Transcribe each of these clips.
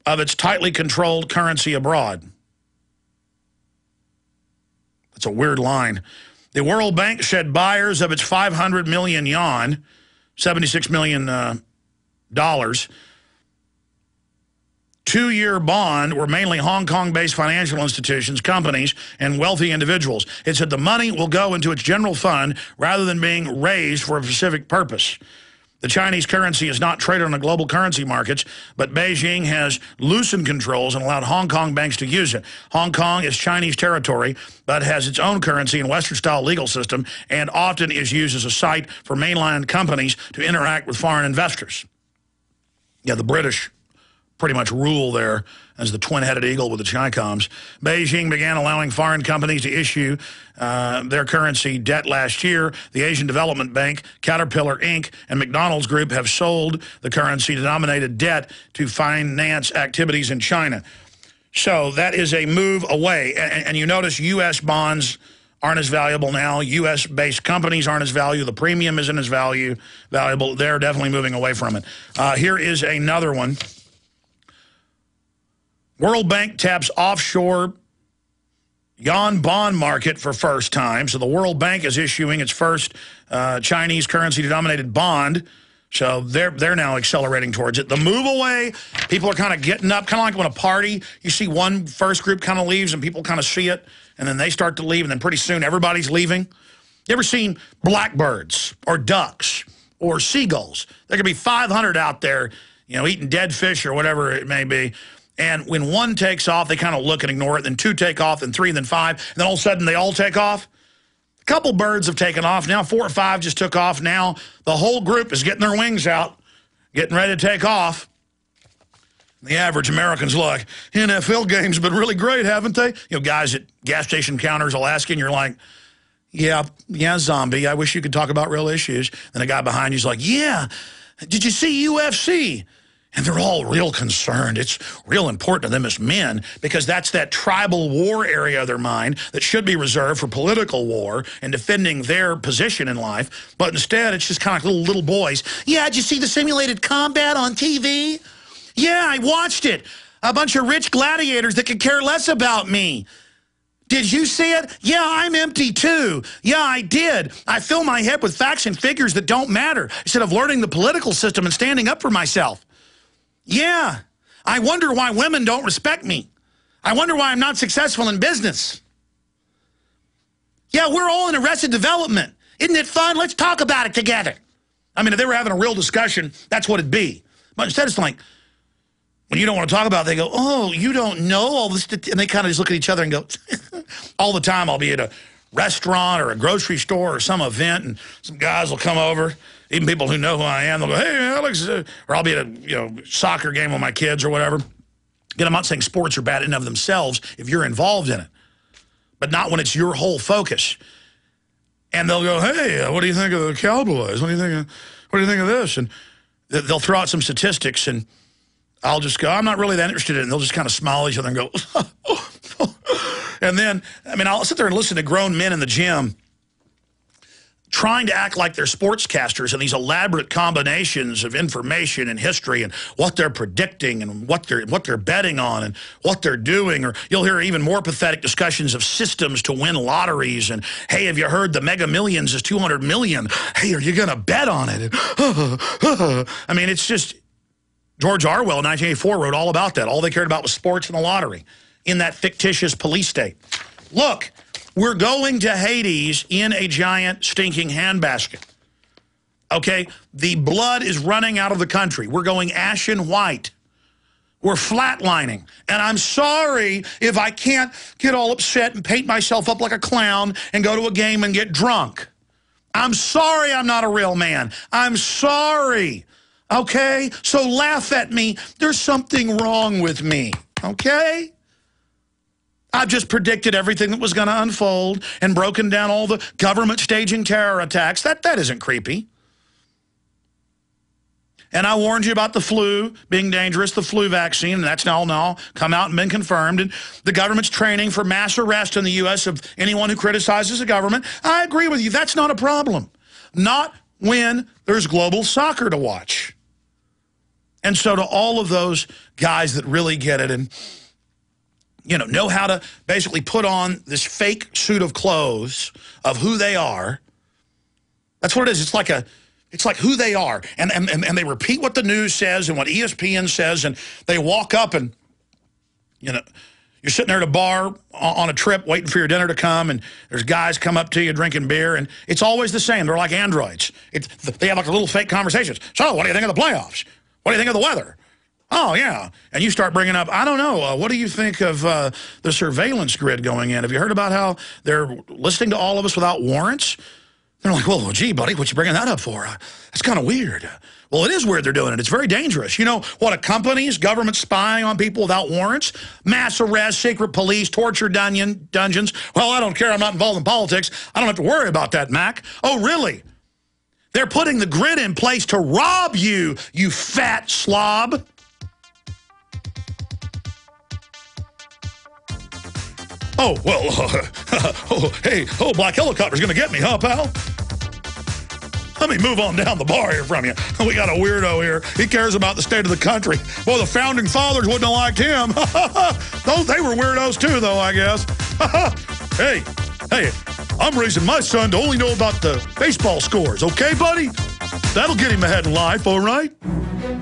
of its tightly controlled currency abroad. That's a weird line. The World Bank said buyers of its 500 million yuan, $76 million, two-year bond were mainly Hong Kong-based financial institutions, companies, and wealthy individuals. It said the money will go into its general fund rather than being raised for a specific purpose. The Chinese currency is not traded on the global currency markets, but Beijing has loosened controls and allowed Hong Kong banks to use it. Hong Kong is Chinese territory, but has its own currency and Western-style legal system, and often is used as a site for mainland companies to interact with foreign investors. Yeah, the British pretty much rule there as the twin-headed eagle with the Chi-Coms. Beijing began allowing foreign companies to issue their currency debt last year. The Asian Development Bank, Caterpillar Inc., and McDonald's Group have sold the currency-denominated debt to finance activities in China. So that is a move away. And you notice U.S. bonds aren't as valuable now. U.S.-based companies aren't as valuable. The premium isn't as valuable. They're definitely moving away from it. Here is another one. World Bank taps offshore yuan bond market for first time. So the World Bank is issuing its first Chinese currency-denominated bond. So they're now accelerating towards it. The move away, people are kind of getting up, kind of like when a party, you see one first group kind of leaves and people kind of see it, and then they start to leave, and then pretty soon everybody's leaving. You ever seen blackbirds or ducks or seagulls? There could be 500 out there, you know, eating dead fish or whatever it may be. And when one takes off, they kind of look and ignore it. Then two take off, then three, then five. And then all of a sudden, they all take off. A couple birds have taken off. Now 4 or 5 just took off. Now the whole group is getting their wings out, getting ready to take off. The average American's like, NFL games have been really great, haven't they? You know, guys at gas station counters will ask you, and you're like, yeah, zombie, I wish you could talk about real issues. And a guy behind you's like, yeah, did you see UFC? And they're all real concerned. It's real important to them as men because that's that tribal war area of their mind that should be reserved for political war and defending their position in life. But instead, it's just kind of like little boys. Yeah, did you see the simulated combat on TV? Yeah, I watched it. A bunch of rich gladiators that could care less about me. Did you see it? Yeah, I'm empty too. Yeah, I did. I fill my head with facts and figures that don't matter instead of learning the political system and standing up for myself. Yeah, I wonder why women don't respect me. I wonder why I'm not successful in business. Yeah, we're all in Arrested Development. Isn't it fun? Let's talk about it together. I mean, if they were having a real discussion, that's what it'd be. But instead it's like, when you don't want to talk about it, they go, oh, you don't know all this. And they kind of just look at each other and go, all the time I'll be at a restaurant or a grocery store or some event, and some guys will come over. Even people who know who I am, they'll go, hey, Alex, or I'll be at a soccer game with my kids or whatever. Again, I'm not saying sports are bad in and of themselves if you're involved in it, but not when it's your whole focus. And they'll go, hey, what do you think of the Cowboys? What do you think of this? And they'll throw out some statistics, and I'll just go, I'm not really that interested in it. And they'll just kind of smile at each other and go, and then, I mean, I'll sit there and listen to grown men in the gym trying to act like they're sportscasters and these elaborate combinations of information and history and what they're predicting and what they're betting on and what they're doing. Or you'll hear even more pathetic discussions of systems to win lotteries and, hey, have you heard the Mega Millions is 200 million? Hey, are you going to bet on it? I mean, it's just, George Orwell in 1984 wrote all about that. All they cared about was sports and the lottery in that fictitious police state. Look, we're going to Hades in a giant stinking handbasket. Okay? The blood is running out of the country. We're going ashen white. We're flatlining. And I'm sorry if I can't get all upset and paint myself up like a clown and go to a game and get drunk. I'm sorry I'm not a real man. I'm sorry. Okay? So laugh at me. There's something wrong with me. Okay? I've just predicted everything that was going to unfold and broken down all the government staging terror attacks. That isn't creepy. And I warned you about the flu being dangerous, the flu vaccine, and that's now come out and been confirmed. And the government's training for mass arrest in the U.S. of anyone who criticizes the government. I agree with you. That's not a problem. Not when there's global soccer to watch. And so to all of those guys that really get it and, you know how to basically put on this fake suit of clothes of who they are, that's what it is. It's like who they are. And they repeat what the news says and what ESPN says, and they walk up and, you're sitting there at a bar on a trip waiting for your dinner to come, and there's guys come up to you drinking beer, and it's always the same. They're like androids. They have like little fake conversations. So what do you think of the playoffs? What do you think of the weather? Oh, yeah. And you start bringing up, I don't know, what do you think of the surveillance grid going in? Have you heard about how they're listening to all of us without warrants? They're like, well, gee, buddy, what you bringing that up for? That's kind of weird. Well, it is weird they're doing it. It's very dangerous. You know what a company's government spying on people without warrants? Mass arrests, secret police, torture dungeons. Well, I don't care. I'm not involved in politics. I don't have to worry about that, Mac. Oh, really? They're putting the grid in place to rob you, you fat slob. Oh, well, hey, black helicopter's going to get me, huh, pal? Let me move on down the bar here from you. We got a weirdo here. He cares about the state of the country. Well, the founding fathers wouldn't have liked him. They were weirdos too, though, I guess. hey, I'm raising my son to only know about the baseball scores, okay, buddy? That'll get him ahead in life, all right?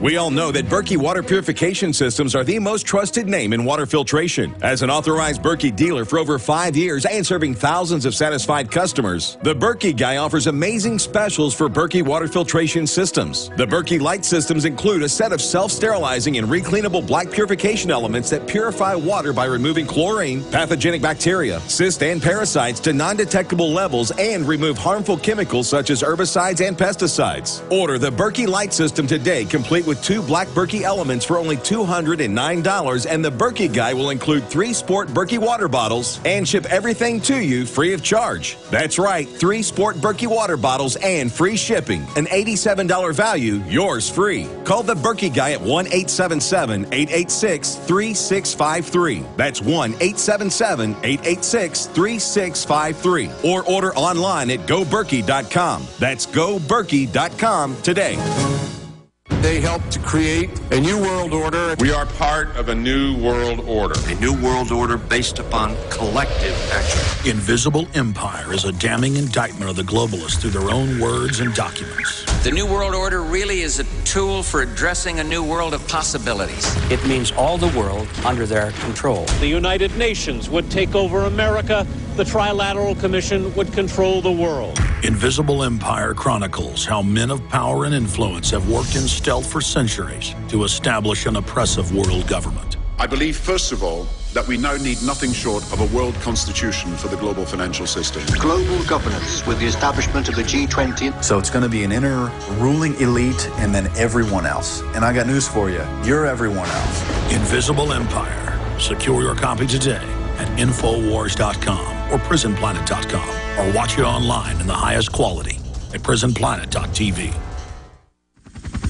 We all know that Berkey water purification systems are the most trusted name in water filtration. As an authorized Berkey dealer for over 5 years and serving thousands of satisfied customers, the Berkey Guy offers amazing specials for Berkey water filtration systems. The Berkey Light systems include a set of self-sterilizing and recleanable black purification elements that purify water by removing chlorine, pathogenic bacteria, cysts, and parasites to non-detectable levels and remove harmful chemicals such as herbicides and pesticides. Order the Berkey Light system today, complete with 2 black Berkey elements for only $209, and the Berkey Guy will include 3 Sport Berkey water bottles and ship everything to you free of charge. That's right, 3 Sport Berkey water bottles and free shipping. An $87 value, yours free. Call the Berkey Guy at 1-877-886-3653. That's 1-877-886-3653. Or order online at GoBerkey.com. That's GoBerkey.com today. They helped to create a new world order. We are part of a new world order. A new world order based upon collective action. Invisible Empire is a damning indictment of the globalists through their own words and documents. The new world order really is a tool for addressing a new world of possibilities. It means all the world under their control. The United Nations would take over America. The Trilateral Commission would control the world. Invisible Empire chronicles how men of power and influence have worked in stealth for centuries to establish an oppressive world government. I believe, first of all, that we now need nothing short of a world constitution for the global financial system. Global governance with the establishment of the G20. So it's going to be an inner ruling elite and then everyone else. And I got news for you. You're everyone else. Invisible Empire. Secure your copy today at Infowars.com or PrisonPlanet.com, or watch it online in the highest quality at PrisonPlanet.tv.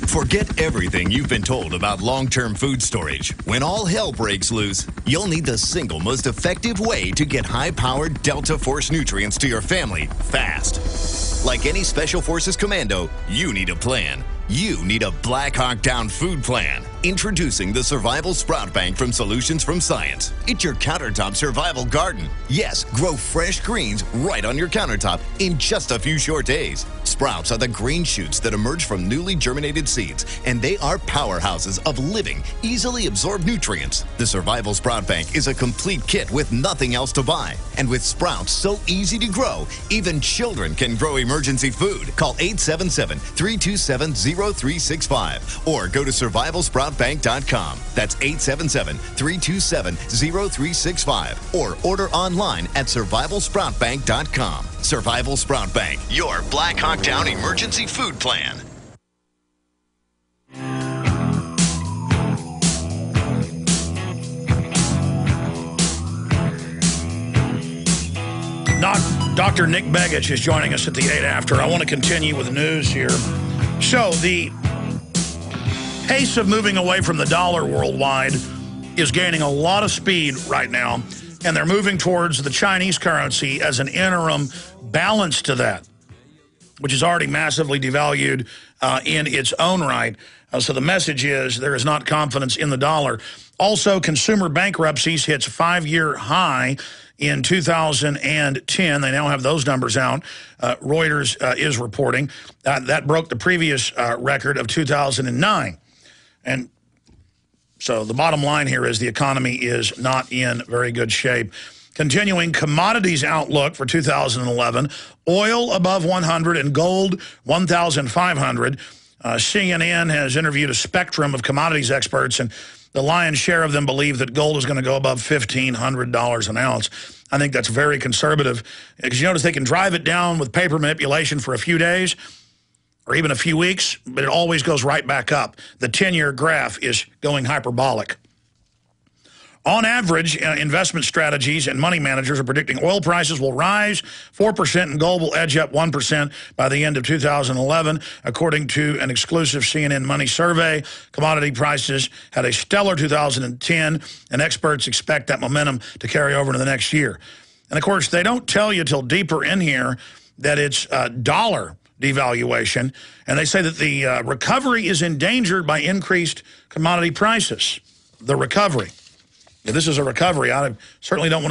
Forget everything you've been told about long-term food storage. When all hell breaks loose, you'll need the single most effective way to get high-powered Delta Force nutrients to your family fast. Like any Special Forces commando, you need a plan. You need a Black Hawk Down food plan. Introducing the Survival Sprout Bank from Solutions from Science. It's your countertop survival garden. Yes, grow fresh greens right on your countertop in just a few short days. Sprouts are the green shoots that emerge from newly germinated seeds, and they are powerhouses of living, easily absorbed nutrients. The Survival Sprout Bank is a complete kit with nothing else to buy. And with sprouts so easy to grow, even children can grow emergency food. Call 877-327-0365 or go to survivalsproutbank.com. That's 877-327-0365 or order online at survivalsproutbank.com. Survival Sprout Bank, your Black Hawk Down emergency food plan. Dr. Nick Begich is joining us at the 8 after. I want to continue with news here. So the pace of moving away from the dollar worldwide is gaining a lot of speed right now, and they're moving towards the Chinese currency as an interim balance to that, which is already massively devalued in its own right. So the message is there is not confidence in the dollar. Also, consumer bankruptcies hits 5-year high in 2010. They now have those numbers out. Reuters is reporting. That broke the previous record of 2009. And so the bottom line here is the economy is not in very good shape. Continuing commodities outlook for 2011, oil above 100 and gold 1,500. CNN has interviewed a spectrum of commodities experts, and the lion's share of them believe that gold is going to go above $1,500 an ounce. I think that's very conservative, because you notice they can drive it down with paper manipulation for a few days or even a few weeks, but it always goes right back up. The 10-year graph is going hyperbolic. On average, investment strategies and money managers are predicting oil prices will rise 4% and gold will edge up 1% by the end of 2011. According to an exclusive CNN Money survey, commodity prices had a stellar 2010, and experts expect that momentum to carry over into the next year. And, of course, they don't tell you till deeper in here that it's dollar devaluation, and they say that the recovery is endangered by increased commodity prices. The recovery. If this is a recovery, I certainly don't want to